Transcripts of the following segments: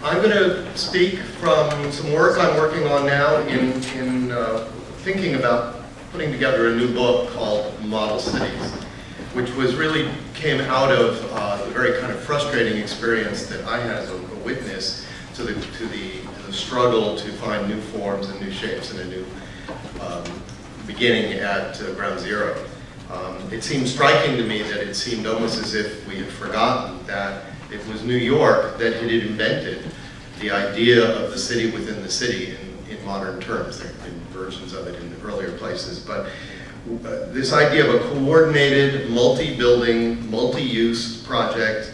I'm going to speak from some work I'm working on now in thinking about putting together a new book called Model Cities, which really came out of the very kind of frustrating experience that I had as a witness to the struggle to find new forms and new shapes and a new beginning at ground zero. It seemed striking to me that it seemed almost as if we had forgotten that it was New York that had invented the idea of the city within the city in modern terms. There have been versions of it in the earlier places, but this idea of a coordinated, multi-building, multi-use project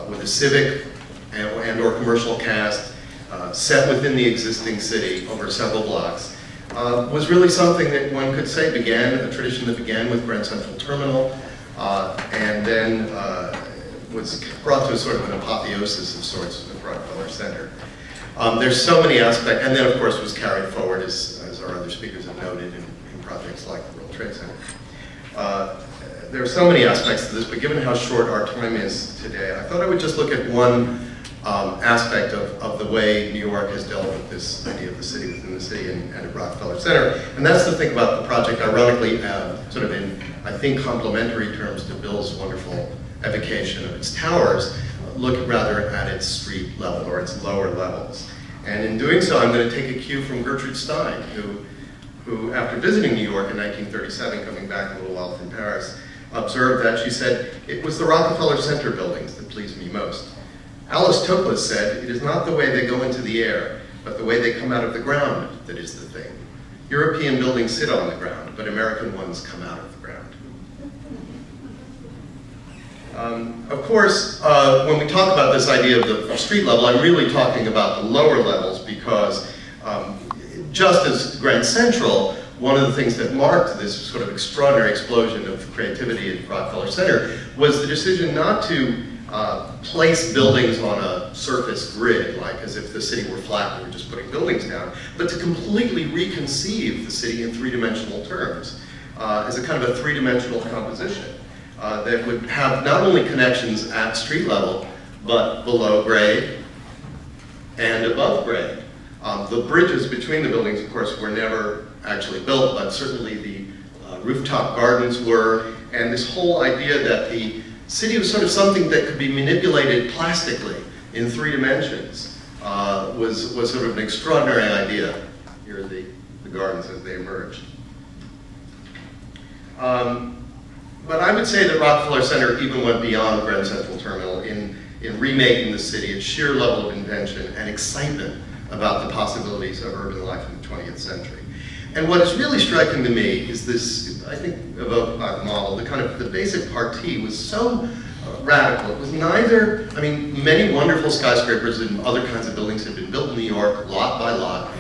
with a civic and or commercial cast set within the existing city over several blocks was really something that one could say began, a tradition that began with Grand Central Terminal and then was brought to a sort of an apotheosis of sorts with Rockefeller Center. There's so many aspects, and then of course was carried forward, as our other speakers have noted, in projects like the World Trade Center. There are so many aspects to this, but given how short our time is today, I thought I would just look at one aspect of the way New York has dealt with this idea of the city within the city and at Rockefeller Center, and that's to think about the project, ironically, sort of in, I think, complementary terms to Bill's wonderful evocation of its towers, look rather at its street level or its lower levels. And in doing so, I'm going to take a cue from Gertrude Stein, who after visiting New York in 1937, coming back a little while from Paris, observed that, she said, "It was the Rockefeller Center buildings that pleased me most. Alice Toklas said, it is not the way they go into the air, but the way they come out of the ground that is the thing. European buildings sit on the ground, but American ones come out of the ground." Of course, when we talk about this idea of the street level, I'm really talking about the lower levels because just as Grand Central, one of the things that marked this sort of extraordinary explosion of creativity at Rockefeller Center was the decision not to place buildings on a surface grid, like as if the city were flat and we were just putting buildings down, but to completely reconceive the city in three-dimensional terms, as a kind of a three-dimensional composition that would have not only connections at street level, but below grade and above grade. The bridges between the buildings, of course, were never actually built, but certainly the rooftop gardens were, and this whole idea that the city was sort of something that could be manipulated plastically in three dimensions was sort of an extraordinary idea. Here are the gardens as they emerged. But I would say that Rockefeller Center even went beyond Grand Central Terminal in remaking the city, its sheer level of invention and excitement about the possibilities of urban life in the 20th century. And what is really striking to me is this, I think, evoked by the model, the basic partie was so radical. It was neither, I mean, many wonderful skyscrapers and other kinds of buildings had been built in New York, lot by lot.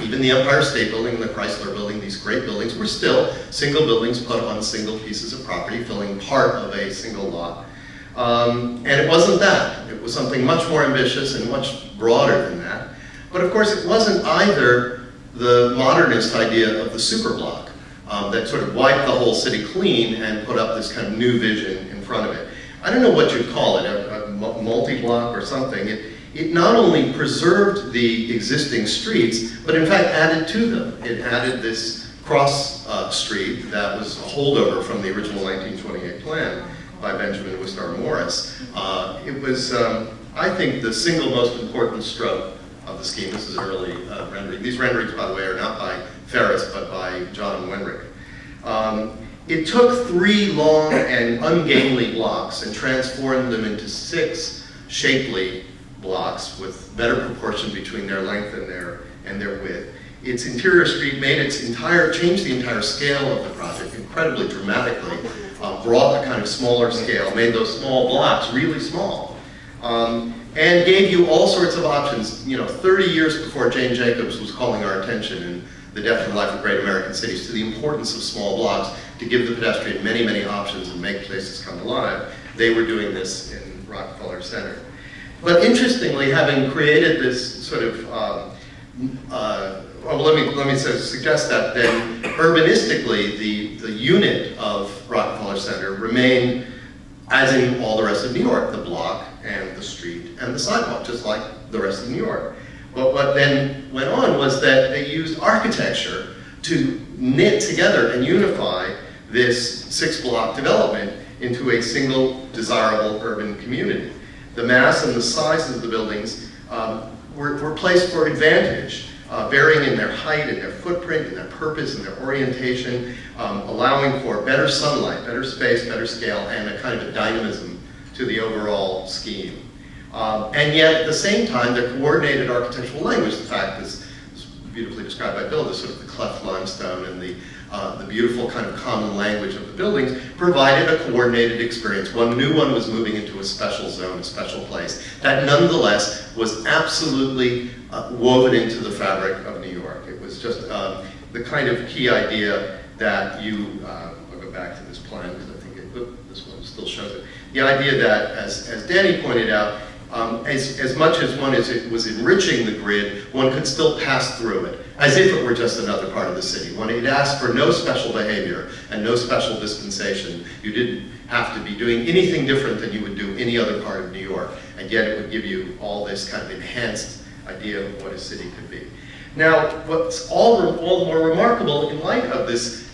Even the Empire State Building and the Chrysler Building, these great buildings, were still single buildings put on single pieces of property, filling part of a single lot. And it wasn't that. It was something much more ambitious and much broader than that. But of course, it wasn't either the modernist idea of the superblock that sort of wiped the whole city clean and put up this kind of new vision in front of it. I don't know what you'd call it, a multi-block or something. It not only preserved the existing streets, but in fact added to them. It added this cross street that was a holdover from the original 1928 plan by Benjamin Wistar Morris. It was, I think, the single most important stroke of the scheme. This is an early rendering. These renderings, by the way, are not by Ferris, but by John Wenrick. It took three long and ungainly blocks and transformed them into six shapely blocks with better proportion between their length and their width. Its interior street changed the entire scale of the project incredibly dramatically, brought a kind of smaller scale, made those small blocks really small, and gave you all sorts of options. 30 years before Jane Jacobs was calling our attention in The Death and Life of Great American Cities to the importance of small blocks to give the pedestrian many, many options and make places come alive, they were doing this in Rockefeller Center. But interestingly, having created this sort of, let me sort of suggest that then urbanistically, the unit of Rockefeller Center remained, as in all the rest of New York, the block and the street and the sidewalk, just like the rest of New York. But what then went on was that they used architecture to knit together and unify this 6-block development into a single desirable urban community. The mass and the sizes of the buildings were placed for advantage, varying in their height, in their footprint, in their purpose, in their orientation, allowing for better sunlight, better space, better scale, and a kind of a dynamism to the overall scheme. And yet, at the same time, their coordinated architectural language, the fact is beautifully described by Bill, the sort of the cleft limestone and the beautiful kind of common language of the buildings, provided a coordinated experience. One knew one was moving into a special zone, a special place, that nonetheless was absolutely woven into the fabric of New York. It was just the kind of key idea that you, I'll go back to this plan because I think this one still shows it. The idea that, as Danny pointed out, as much as one was enriching the grid, one could still pass through it, as if it were just another part of the city. When it asked for no special behavior and no special dispensation, you didn't have to be doing anything different than you would do any other part of New York, and yet it would give you all this kind of enhanced idea of what a city could be. Now, what's all the more remarkable in light of this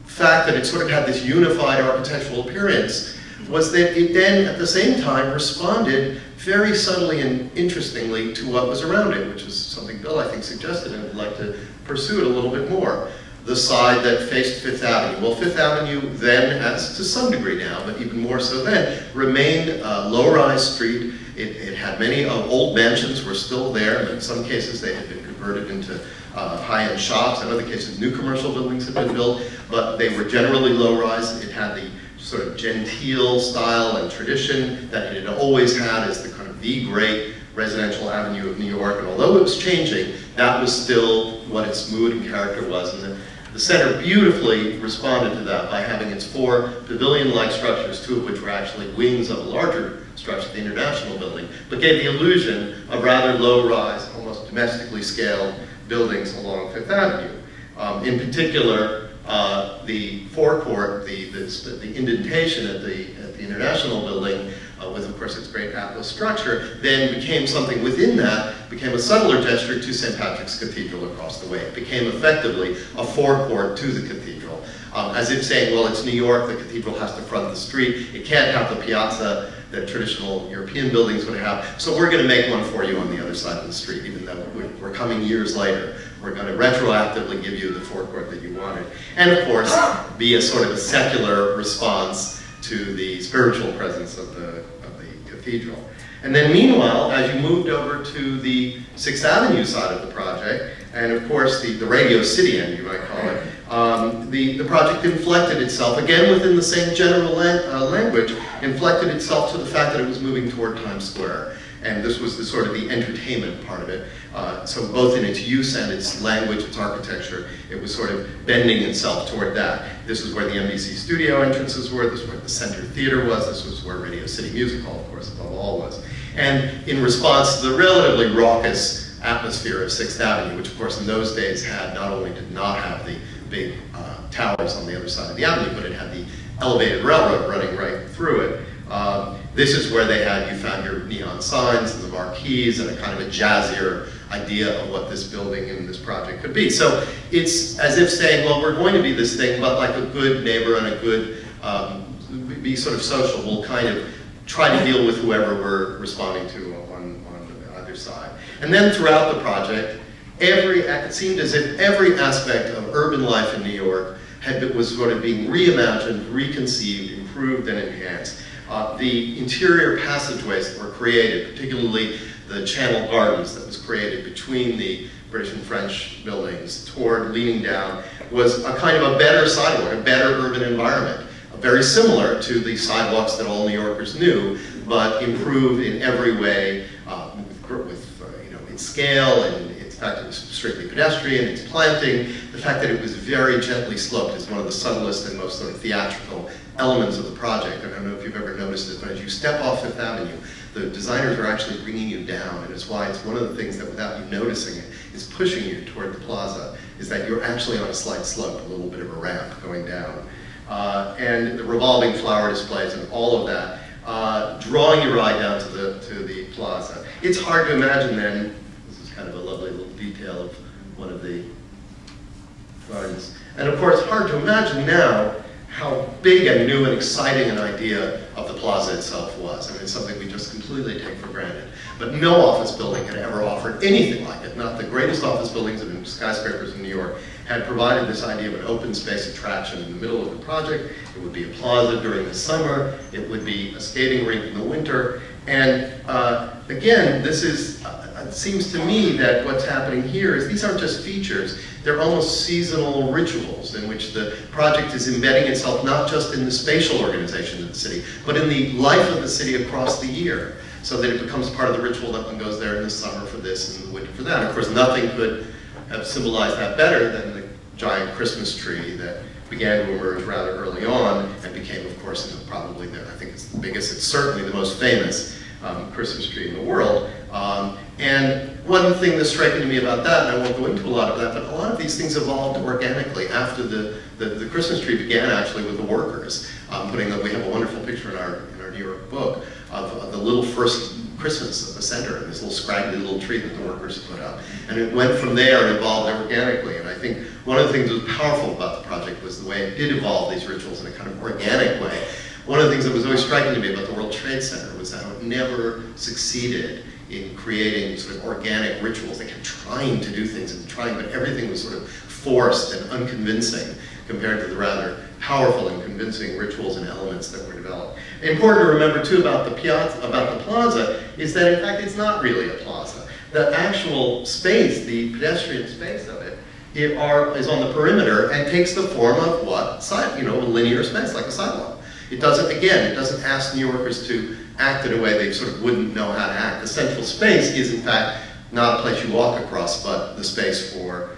fact that it sort of had this unified architectural appearance was that it then, at the same time, responded very subtly and interestingly to what was around it, which is something Bill, I think, suggested and would like to pursue it a little bit more. The side that faced Fifth Avenue. Well, Fifth Avenue then, as to some degree now, but even more so then, remained a low-rise street. It had many old mansions were still there. In some cases, they had been converted into high-end shops. In other cases, new commercial buildings had been built, but they were generally low-rise. It had the sort of genteel style and tradition that it had always had as the kind of the great residential avenue of New York. And although it was changing, that was still what its mood and character was. And the center beautifully responded to that by having its 4 pavilion-like structures, 2 of which were actually wings of a larger structure, the International Building, but gave the illusion of rather low-rise, almost domestically scaled buildings along Fifth Avenue. In particular, the forecourt, the indentation at the International Building, with of course its great Atlas structure, then became something within that, became a subtler gesture to St. Patrick's Cathedral across the way. It became effectively a forecourt to the cathedral, as if saying, well, it's New York, the cathedral has to front the street, it can't have the piazza that traditional European buildings would have, so we're going to make one for you on the other side of the street, even though we're coming years later. We're going to retroactively give you the forecourt that you wanted. And of course, be a sort of a secular response to the spiritual presence of the cathedral. And then meanwhile, as you moved over to the 6th Avenue side of the project, and of course the Radio City end, you might call it, the project inflected itself, again within the same general language, inflected itself to the fact that it was moving toward Times Square. And this was the sort of the entertainment part of it. So both in its use and its language, its architecture, it was sort of bending itself toward that. This is where the NBC studio entrances were, this is where the Center Theater was, this was where Radio City Music Hall, of course, above all was. And in response to the relatively raucous atmosphere of 6th Avenue, which of course in those days had, not only did not have the big towers on the other side of the avenue, but it had the elevated railroad running right through it. This is where you found your neon signs and the marquees and a kind of a jazzier idea of what this building and this project could be. So it's as if saying, well, we're going to be this thing, but like a good neighbor and a good, be sort of social, we'll kind of try to deal with whoever we're responding to on either side. And then throughout the project, it seemed as if every aspect of urban life in New York was sort of being reimagined, reconceived, improved, and enhanced. The interior passageways that were created, particularly the Channel Gardens that was created between the British and French buildings toward leaning down, was a kind of a better sidewalk, a better urban environment, very similar to the sidewalks that all New Yorkers knew, but improved in every way with its scale and its fact it was strictly pedestrian, its planting, the fact that it was very gently sloped is one of the subtlest and most sort of theatrical elements of the project. I don't know if you've ever noticed it, but as you step off Fifth Avenue, the designers are actually bringing you down, and it's why it's one of the things that, without you noticing it, is pushing you toward the plaza, is that you're actually on a slight slope, a little bit of a ramp going down. And the revolving flower displays and all of that, drawing your eye down to the plaza. It's hard to imagine then, this is kind of a lovely little detail of one of the gardens. And of course, hard to imagine now how big and new and exciting an idea of the plaza itself was. I mean, it's something we just completely take for granted. But no office building had ever offered anything like it. Not the greatest office buildings and skyscrapers in New York had provided this idea of an open space attraction in the middle of the project. It would be a plaza during the summer. It would be a skating rink in the winter. And again, this is, it seems to me that what's happening here is these aren't just features, they're almost seasonal rituals in which the project is embedding itself not just in the spatial organization of the city, but in the life of the city across the year, so that it becomes part of the ritual that one goes there in the summer for this and in the winter for that. And of course, nothing could have symbolized that better than the giant Christmas tree that began to emerge rather early on and became, of course, probably I think it's the biggest, it's certainly the most famous Christmas tree in the world. And one thing that's striking to me about that, and I won't go into a lot of that, but a lot of these things evolved organically after the Christmas tree began actually with the workers. We have a wonderful picture in our New York book of the little first Christmas at the center, and this little scraggly little tree that the workers put up. And it went from there and evolved organically. And I think one of the things that was powerful about the project was the way it did evolve these rituals in a kind of organic way. One of the things that was always striking to me about the World Trade Center was how it never succeeded in creating sort of organic rituals. They kept trying to do things and trying, but everything was sort of forced and unconvincing compared to the rather powerful and convincing rituals and elements that were developed. Important to remember too about the plaza is that in fact it's not really a plaza. The actual space, the pedestrian space of it, is on the perimeter and takes the form of what? A linear space, like a sidewalk. It doesn't ask New Yorkers to act in a way they sort of wouldn't know how to act. The central space is in fact not a place you walk across, but the space for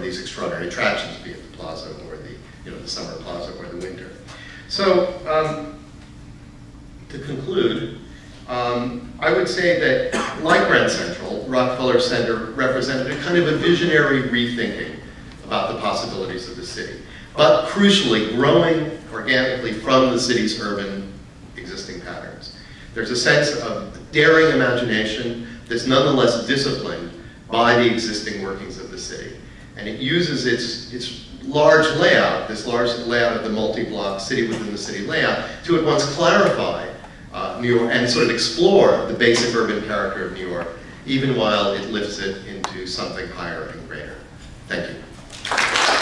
these extraordinary attractions, be it the plaza or the summer plaza or the winter. So to conclude, I would say that like Grand Central, Rockefeller Center represented a kind of a visionary rethinking about the possibilities of the city, but crucially growing organically from the city's urban existing patterns. There's a sense of daring imagination that's nonetheless disciplined by the existing workings of the city. And it uses its large layout, this large layout of the multi-block city within the city layout, to at once clarify New York and sort of explore the basic urban character of New York, even while it lifts it into something higher and greater. Thank you.